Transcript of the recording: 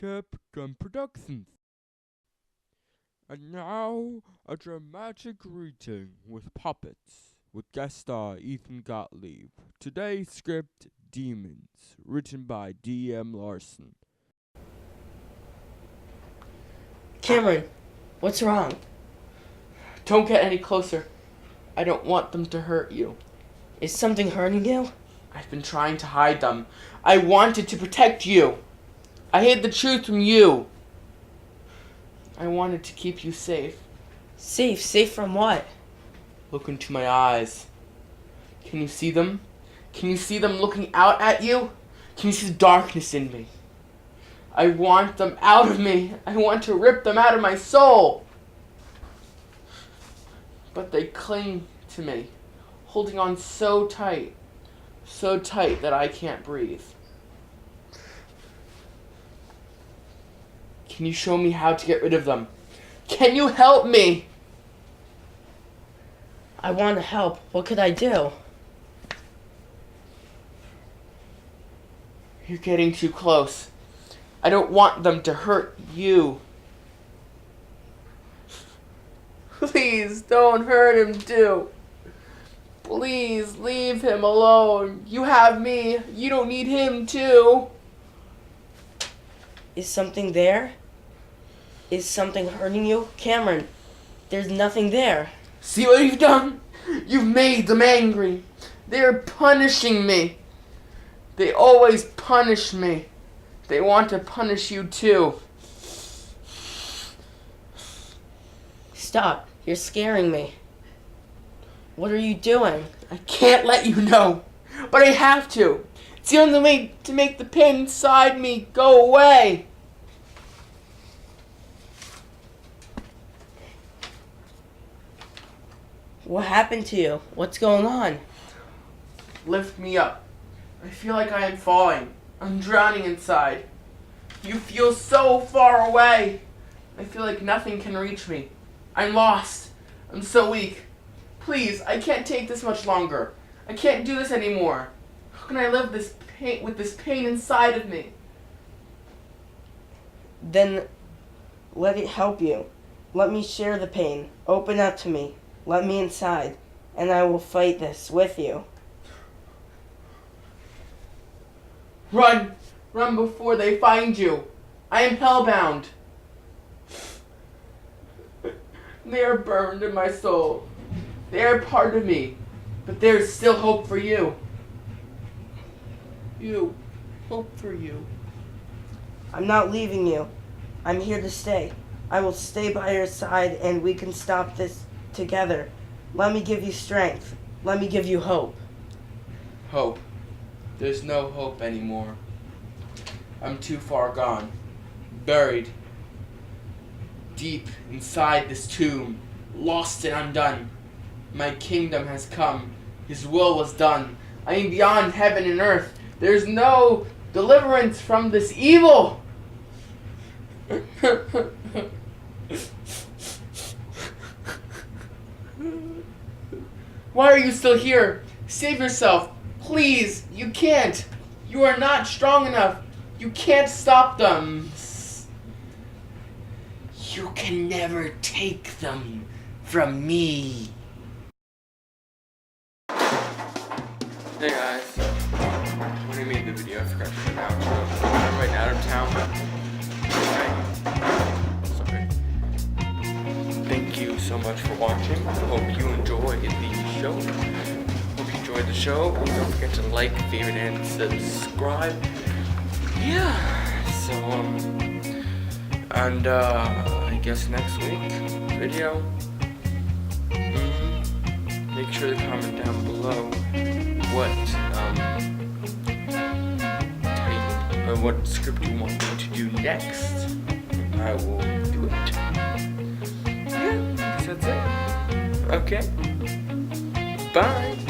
Capcom Productions. And now, a dramatic reading with puppets, with guest star Ethan Gottlieb. Today's script, Demons, written by D.M. Larson. Cameron, what's wrong? Don't get any closer. I don't want them to hurt you. Is something hurting you? I've been trying to hide them. I wanted to protect you. I hid the truth from you. I wanted to keep you safe. Safe? Safe from what? Look into my eyes. Can you see them? Can you see them looking out at you? Can you see the darkness in me? I want them out of me. I want to rip them out of my soul. But they cling to me, holding on so tight that I can't breathe. Can you show me how to get rid of them? Can you help me? I want to help. What could I do? You're getting too close. I don't want them to hurt you. Please don't hurt him too. Please leave him alone. You have me. You don't need him too. Is something there? Is something hurting you? Cameron, there's nothing there. See what you've done? You've made them angry. They're punishing me. They always punish me. They want to punish you too. Stop. You're scaring me. What are you doing? I can't let you know, but I have to. It's the only way to make the pain inside me go away. What happened to you? What's going on? Lift me up. I feel like I am falling. I'm drowning inside. You feel so far away. I feel like nothing can reach me. I'm lost. I'm so weak. Please, I can't take this much longer. I can't do this anymore. How can I live this pain with this pain inside of me? Then let it help you. Let me share the pain. Open up to me. Let me inside, and I will fight this with you. Run! Run before they find you. I am hellbound. They are burned in my soul. They are part of me, but there is still hope for you. Hope for you. I'm not leaving you. I'm here to stay. I will stay by your side, and we can stop this together. Let me give you strength. Let me give you hope. Hope. There's no hope anymore. I'm too far gone. Buried. Deep inside this tomb. Lost and undone. My kingdom has come. His will was done. I am beyond heaven and earth. There's no deliverance from this evil. Why are you still here? Save yourself. Please. You can't. You are not strong enough. You can't stop them. You can never take them from me. Hey guys. When I made the video, I forgot to put an outro. I'm right out of town. Sorry. Thank you so much for watching. Hope you enjoyed the show. Hope you enjoyed the show. Don't forget to like, favorite, and subscribe. Yeah. So, and I guess next week video. Make sure to comment down below what script you want me to do next. I will do it. Yeah, I guess that's it. Okay. Bye.